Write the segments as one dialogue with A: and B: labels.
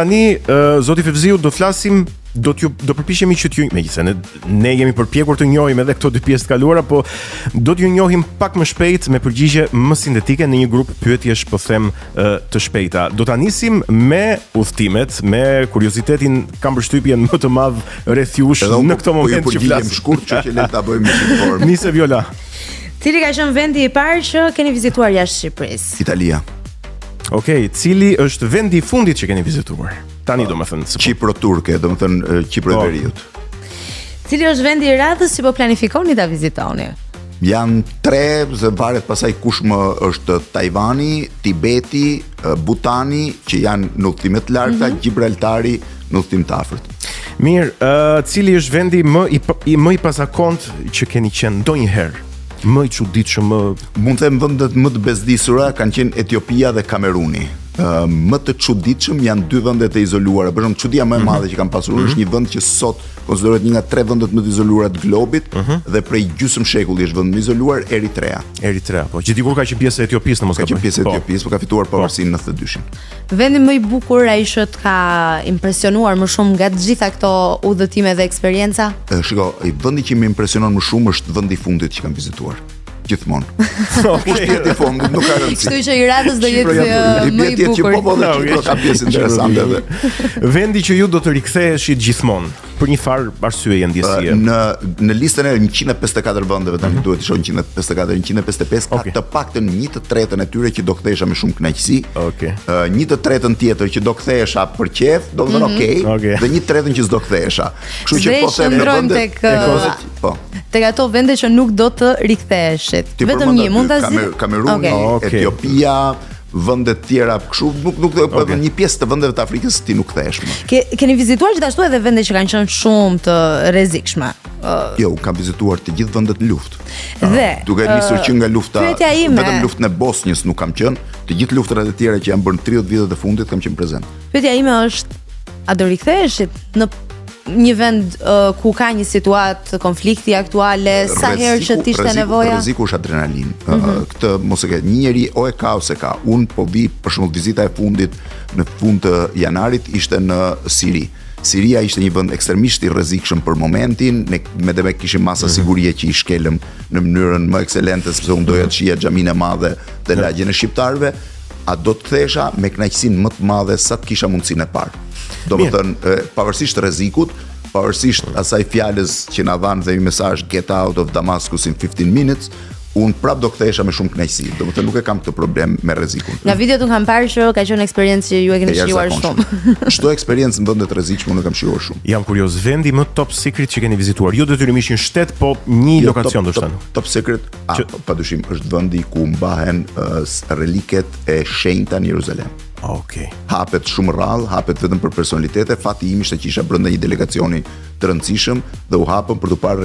A: tani zoti Fevziu do flasim do përpiqemi që t'ju, megjithëse ne jemi përpjekur të njohim edhe këto dy pjesë të kaluara, po do t'ju njohim pak më shpejt me përgjigje më sintetike në një grup pyetjesh po them të shpejta. Do ta nisim me udhtimet, me kuriozitetin, kam përshtypjen më të madh rreth jush në këtë moment që flasim
B: shkurt që le ta bëjmë në formë.
A: Nise Viola.
C: Cili ka qenë vendi i parë që keni vizituar jashtë Shqipërisë?
B: Italia.
A: Okej, cili është vendi i fundit që keni vizituar? Tani domethënë
B: Kipro turke, domethënë Kipro e Veriut.
C: Cili është vendi i radhës që po planifikoni ta vizitoni?
B: Janë 3, se varet pasaj kush më është Tajvani, Tibeti, Butani, që janë në udhëtime të larta, Gibraltari në udhëtim të afërt.
A: Mirë, cili është vendi më i pasakont që keni qenë ndonjëherë? Më i çuditshëm,
B: mund të them vendet më të bezdisura kanë qenë Etiopia dhe Kameruni. Më të çuditshëm janë 2 vendet e izoluara. Për shembull, çudia më e madhe që kam pasur është një vend që sot konsiderohet një nga 3 vendet më të izoluara të globit dhe prej gjysmë shekulli është vend më izoluar, Eritrea.
A: Eritrea, po. Që dikur ka qenë pjesë e Etiopisë, në mos
B: ka qenë pjesë e Etiopisë, por ka fituar pavarësinë në 92-shin.
C: Vendi më i bukur ai që të ka impresionuar më shumë nga të gjitha këto udhëtime dhe eksperienca?
B: Shiko, vendi që më impresionon më shumë është vendi i fundit që kam vizituar. Gjithmonë. Pushteti i fundit nuk ka rëndësi.
C: Kështu që i radhës do jetë më i bukur.
B: Po do ka pjesë interesante edhe.
A: Vendi që ju do të riktheheshit gjithmonë për një farë arsyeje ndjesie.
B: Në listën e 154 vendeve tani duhet të shohim 154, 155, ka të paktën 1/3 e tyre që do kthehesha me shumë kënaqësi.
A: Okej.
B: 1/3 tjetër që do kthehesha për qejf, do të thonë okay, dhe 1/3 që s'do kthehesha. Kështu që po them në vendet, po.
C: Tek ato vende që nuk do të riktheheshit. Vetëm një mund ta zgjidhni.
B: Kameruni, Etiopia, vende të tjera kështu, nuk një pjesë të vendeve të Afrikës ti nuk kthehesh më.
C: Keni vizituar gjithashtu edhe vende që kanë qenë shumë të rrezikshme?
B: Jo, kam vizituar të gjithë vendet në luftë.
C: Dhe
B: duke nisur që nga lufta, vetëm luftën e Bosnjës nuk kam qenë, të gjithë luftrat e tjera që janë bërë në 30 vitet e fundit kam qenë prezant.
C: Pyetja ime është, a do riktheheshit në një vend ku ka një situatë konflikti aktuale, sa herë që t'ishte nevoja?
B: Rreziku është adrenalin. Këtë mos e ke, një njeri o e ka ose ka. Unë po vi për shembull vizita e fundit në fund të janarit ishte në Siri. Siria ishte një vend ekstremisht i rrezikshëm për momentin, me dhe me kishim masa sigurie që i shkelëm në mënyrën më ekselente sepse unë doja të shija xhamin e madhe dhe lagjen e shqiptarëve. A do të kthehesha me kënaqësinë më të madhe sa të kisha mundësinë e parë. Domethënë, pavarësisht rrezikut, pavarësisht asaj fjalës që na dhanë dhe një mesazh get out of Damascus in 15 minutes, unë prap do kthehesha me shumë kënaqësi. Domethënë nuk e kam këtë problem me rrezikun.
C: Nga videot unë kam parë që ka qenë eksperiencë që ju e keni shijuar shumë.
B: Çdo eksperiencë në vende të rrezikshme unë e kam shijuar shumë.
A: Jam kurioz, vendi më top secret që keni vizituar, jo detyrimisht një shtet, po një lokacion do të thënë.
B: Top secret, padyshim, është vendi ku mbahen reliket e shenjta në Jeruzalem.
A: Okej.
B: Hapet shumë rrallë, hapet vetëm për personalitete. Fati im ishte që isha brenda një delegacioni të rëndësishëm dhe u hapën për të parë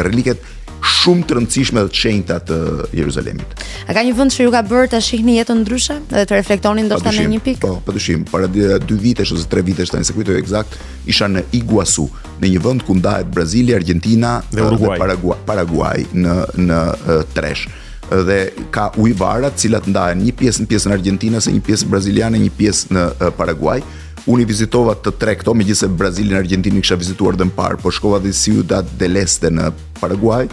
B: reliket shumë të rëndësishme dhe të shenjta të Jeruzalemit.
C: A ka një vend që ju ka bërë ta shihni jetën ndryshe dhe të reflektoni ndoshta në një pikë?
B: Po, padyshim. Para 2 vitesh ose 3 vitesh tani se kujtoj eksakt, isha në Iguasu, në një vend ku ndahet Brazili, Argentina dhe Paraguay në tresh. Dhe ka ujvara të cilat ndahen një pjesë në pjesën argjentinase, një pjesë braziliane, një pjesë në Paraguay. Unë i vizitova të 3 këto, megjithëse Brazilin e Argjentinë kisha vizituar dhe më parë, por shkova dhe Ciudad del Este në Paraguay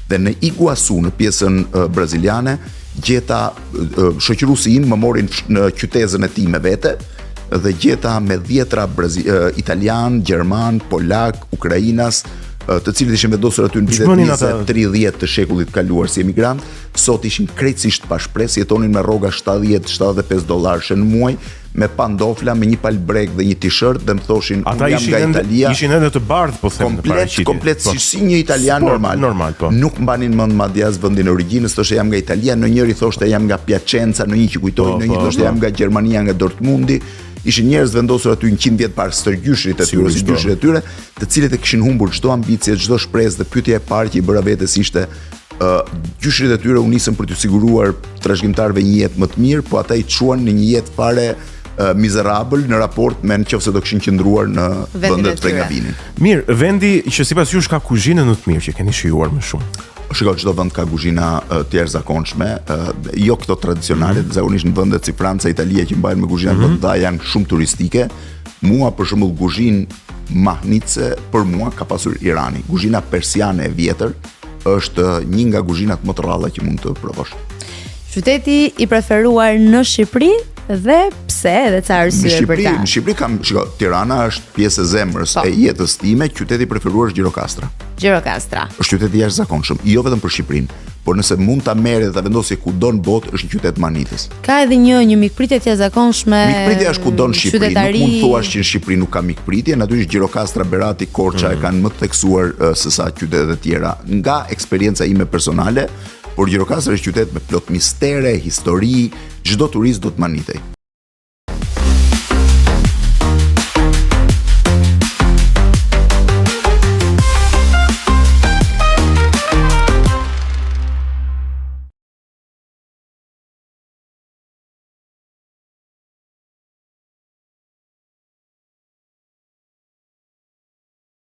B: dhe në Iguasu në pjesën braziliane gjeta shoqëruesi im më morin në qytetin e tij me vete dhe gjeta me 10 italian, gjerman, polak, ukrainas, të cilët ishin vendosur aty në vitet 20-30 të shekullit kaluar si emigrant, sot ishin krejtësisht pa shpresë, jetonin me rroga $70-75 në muaj, me pantofla, me një palbrek dhe një t-shirt dhe më thoshin
A: ata
B: jam nga Italia.
A: Ishin edhe të bardhë, po them në paraqitje.
B: Komplet si një italian normal.
A: Po.
B: Nuk mbanin mend madje as vendin e origjinës, thoshte jam nga Italia, në njëri thoshte jam nga Piacenza, në një që kujtoi, në një thoshte jam nga Gjermania, nga Dortmundi. Ishin njerëz vendosur aty 100 vjet parë stërgjyshrit e tyre, si gjyshrit e tyre, të cilët e kishin humbur çdo ambicie, çdo shpresë dhe pyetja e parë që i bëra vetes ishte gjyshrit e tyre u nisën për t'u siguruar trashëgimtarëve një jetë më të mirë, po ata i çuan në një jetë fare mizerabël në raport me nëse do kishin qëndruar në vendet prej gabinit.
A: Mirë, vendi që sipas jush ka kuzhinën më të mirë që keni shijuar më shumë.
B: Shiko, çdo vend ka kuzhina të jashtëzakonshme, jo këto tradicionale, zakonisht në vende si Franca, Italia që mbajnë me kuzhina të janë shumë turistike. Mua për shembull kuzhinë mahnice për mua ka pasur Irani. Kuzhina persiane e vjetër është një nga kuzhinat më të rralla që mund të provosh.
C: Qyteti i preferuar në Shqipëri dhe pse, edhe ca arsye për ta?
B: Në Shqipëri kam, shiko, Tirana është pjesë e zemrës e jetës time, qyteti preferuar është Gjirokastra.
C: Gjirokastra.
B: Është qyteti i jashtëzakonshëm, jo vetëm për Shqipërinë, por nëse mund ta merrë dhe ta vendosë kudo në botë, është një qytet mahnitës.
C: Ka edhe një mikpritje të jashtëzakonshme.
B: Mikpritja është kudo në Shqipëri, nuk mund thuash që në Shqipëri nuk ka mikpritje, natyrisht Gjirokastra, Berati, Korça e kanë më të theksuar se sa qytetet e tjera. Nga eksperjenca ime personale, por Gjirokastra është qytet me plot mistere, histori, çdo turist do të manitej.